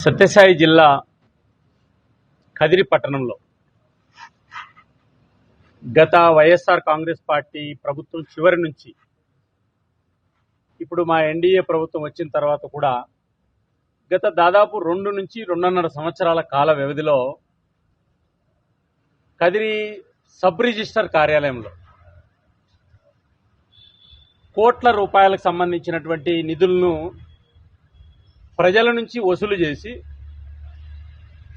సత్యసాయి జిల్లా కదిరి పట్టణంలో గత వైఎస్ఆర్ కాంగ్రెస్ పార్టీ ప్రభుత్వం చివరి నుంచి ఇప్పుడు మా ఎన్డీఏ ప్రభుత్వం వచ్చిన తర్వాత కూడా గత దాదాపు 2 నుంచి 2.5 సంవత్సరాల కాల వ్యవధిలో కదిరి సబ్ రిజిస్టర్ కార్యాలయంలో కోట్ల రూపాయలకు సంబంధించినటువంటి నిధులను ప్రజల నుంచి వసూలు చేసి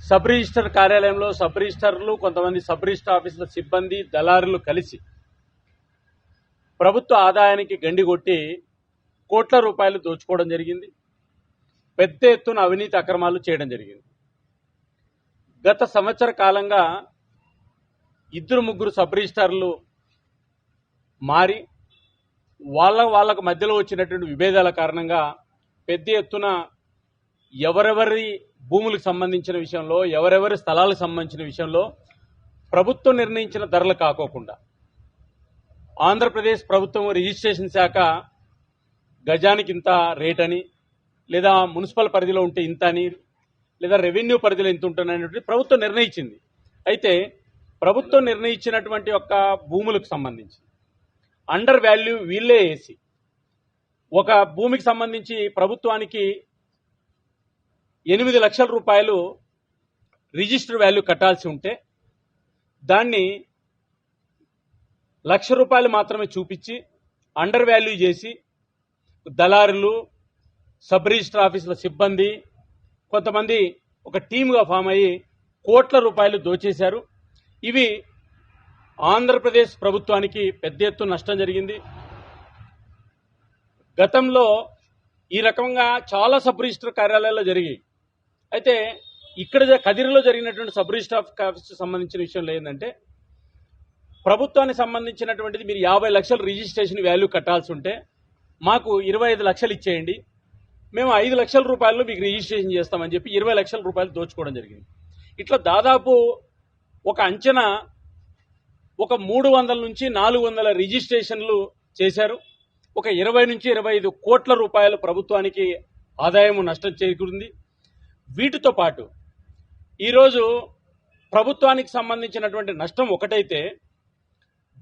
సబ్ రిజిస్టర్ కార్యాలయంలో సబ్ రిజిస్టర్లు, కొంతమంది సబ్ రిజిస్టర్ ఆఫీసుల సిబ్బంది, దళారులు కలిసి ప్రభుత్వ ఆదాయానికి గండి కొట్టి కోట్ల రూపాయలు దోచుకోవడం జరిగింది. పెద్ద ఎత్తున అవినీతి అక్రమాలు చేయడం జరిగింది. గత సంవత్సర కాలంగా 2-3 సబ్ రిజిస్టర్లు మారి వాళ్ళకు మధ్యలో వచ్చినటువంటి విభేదాల కారణంగా పెద్ద ఎత్తున ఎవరెవరి భూములకు సంబంధించిన విషయంలో, ఎవరెవరి స్థలాలకు సంబంధించిన విషయంలో ప్రభుత్వం నిర్ణయించిన ధరలు కాకోకుండా ఆంధ్రప్రదేశ్ ప్రభుత్వం రిజిస్ట్రేషన్ శాఖ గజానికి ఇంత రేట్ అని, లేదా మున్సిపల్ పరిధిలో ఉంటే ఇంత అని, లేదా రెవెన్యూ పరిధిలో ఇంత ఉంటుందనేటువంటి ప్రభుత్వం నిర్ణయించింది. అయితే ప్రభుత్వం నిర్ణయించినటువంటి యొక్క భూములకు సంబంధించి అండర్ వాల్యూ వీళ్ళే వేసి ఒక భూమికి సంబంధించి ప్రభుత్వానికి 8 లక్షల రూపాయలు రిజిస్టర్ వాల్యూ కట్టాల్సి ఉంటే దాన్ని 1 లక్ష రూపాయలు మాత్రమే చూపించి అండర్ వాల్యూ చేసి దళారులు, సబ్ రిజిస్టర్ ఆఫీసుల సిబ్బంది, కొంతమంది ఒక టీమ్గా ఫామ్ అయ్యి కోట్ల రూపాయలు దోచేశారు. ఇవి ఆంధ్రప్రదేశ్ ప్రభుత్వానికి పెద్ద ఎత్తున నష్టం జరిగింది. గతంలో ఈ రకంగా చాలా సబ్ రిజిస్టర్ కార్యాలయాల్లో జరిగాయి. అయితే ఇక్కడ కదిరిలో జరిగినటువంటి సబ్ రిజిస్టర్ ఆఫీస్కి సంబంధించిన విషయంలో ఏంటంటే, ప్రభుత్వానికి సంబంధించినటువంటిది మీరు 50 లక్షలు రిజిస్ట్రేషన్ వాల్యూ కట్టాల్సి ఉంటే మాకు 25 లక్షలు ఇచ్చేయండి, మేము 5 లక్షల రూపాయలు మీకు రిజిస్ట్రేషన్ చేస్తామని చెప్పి 20 లక్షల రూపాయలు దోచుకోవడం జరిగింది. ఇట్లా దాదాపు ఒక అంచనా ఒక 300 నుంచి 400 రిజిస్ట్రేషన్లు చేశారు. ఒక 20 నుంచి 25 కోట్ల రూపాయలు ప్రభుత్వానికి ఆదాయం నష్టం చేకూరింది. వీటితో పాటు ఈరోజు ప్రభుత్వానికి సంబంధించినటువంటి నష్టం ఒకటైతే,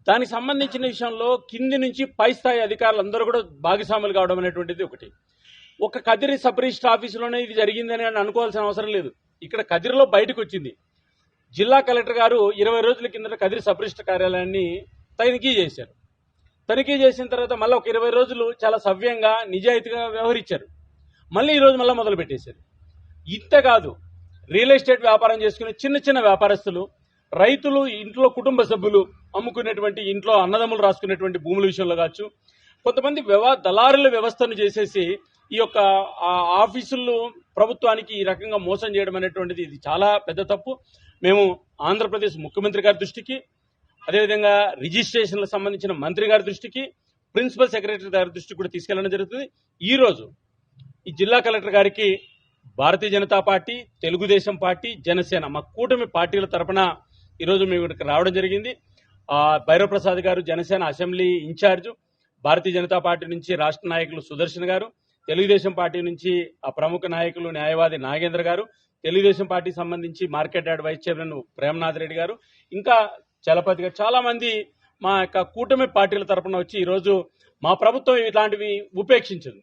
దానికి సంబంధించిన విషయంలో కింది నుంచి పై స్థాయి అధికారులందరూ కూడా భాగస్వాములు కావడం అనేటువంటిది ఒకటి. ఒక కదిరి సబ్ రిజిస్టర్ ఆఫీసులోనే ఇది జరిగిందని అనుకోవాల్సిన అవసరం లేదు. ఇక్కడ కదిరిలో బయటకు వచ్చింది. జిల్లా కలెక్టర్ గారు 20 రోజుల కిందట కదిరి సబ్ రిజిస్టర్ కార్యాలయాన్ని తనిఖీ చేశారు. తనిఖీ చేసిన తర్వాత మళ్ళీ ఒక 20 రోజులు చాలా సవ్యంగా నిజాయితీగా వ్యవహరించారు. మళ్ళీ ఈరోజు మళ్ళీ మొదలు పెట్టేశారు. ఇంత కాదు, రియల్ ఎస్టేట్ వ్యాపారం చేసుకునే చిన్న వ్యాపారస్తులు, రైతులు, ఇంట్లో కుటుంబ సభ్యులు అమ్ముకునేటువంటి, ఇంట్లో అన్నదమ్ములు రాసుకునేటువంటి భూముల విషయంలో కావచ్చు, కొంతమంది దళారుల వ్యవస్థను చేసేసి ఈ యొక్క ఆఫీసులు ప్రభుత్వానికి ఈ రకంగా మోసం చేయడం అనేటువంటిది ఇది చాలా పెద్ద తప్పు. మేము ఆంధ్రప్రదేశ్ ముఖ్యమంత్రి గారి దృష్టికి, అదేవిధంగా రిజిస్ట్రేషన్లకు సంబంధించిన మంత్రి గారి దృష్టికి, ప్రిన్సిపల్ సెక్రటరీ గారి దృష్టికి కూడా తీసుకెళ్లడం జరుగుతుంది. ఈరోజు ఈ జిల్లా కలెక్టర్ గారికి భారతీయ జనతా పార్టీ, తెలుగుదేశం పార్టీ, జనసేన మా కూటమి పార్టీల తరఫున ఈరోజు మేము ఇక్కడికి రావడం జరిగింది. భైరవ్ ప్రసాద్ గారు Janasena assembly in charge, Bharatiya Janata party నుంచి రాష్ట్ర నాయకులు సుదర్శన్ గారు, తెలుగుదేశం పార్టీ నుంచి ఆ ప్రముఖ నాయకులు న్యాయవాది నాగేంద్ర గారు, తెలుగుదేశం పార్టీకి సంబంధించి market yard vice chairman Premnath Reddy గారు, ఇంకా చలపతి గారు, చాలా మంది మా యొక్క కూటమి పార్టీల తరఫున వచ్చి ఈరోజు మా ప్రభుత్వం ఇట్లాంటివి ఉపేక్షించదు,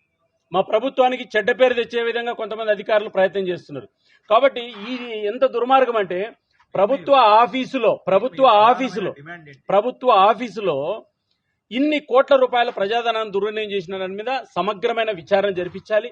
మా ప్రభుత్వానికి చెడ్డ పేరు తెచ్చే విధంగా కొంతమంది అధికారులు ప్రయత్నం చేస్తున్నారు. కాబట్టి ఇది ఎంత దుర్మార్గం అంటే, ప్రభుత్వ ఆఫీసులో ఇన్ని కోట్ల రూపాయల ప్రజాధనాన్ని దుర్వినియోగం చేసిన దాని మీద సమగ్రమైన విచారణ జరిపించాలి.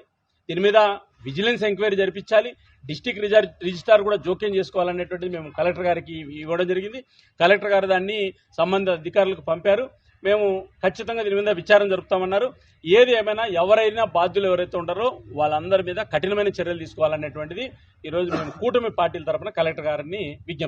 దీని మీద విజిలెన్స్ ఎంక్వైరీ జరిపించాలి. డిస్టిక్ రిజిస్ట్రార్ కూడా జోక్యం చేసుకోవాలనేటువంటిది మేము కలెక్టర్ గారికి ఇవ్వడం జరిగింది. కలెక్టర్ గారు దాన్ని సంబంధిత అధికారులకు పంపారు. మేము ఖచ్చితంగా దీని మీద విచారణ జరుపుతామన్నారు. ఏది ఏమైనా ఎవరైనా బాధ్యులు ఎవరైతే ఉంటారో వాళ్ళందరి మీద కఠినమైన చర్యలు తీసుకోవాలనేటువంటిది ఈరోజు మేము కూటమి పార్టీల తరఫున కలెక్టర్ గారిని విజ్ఞప్తి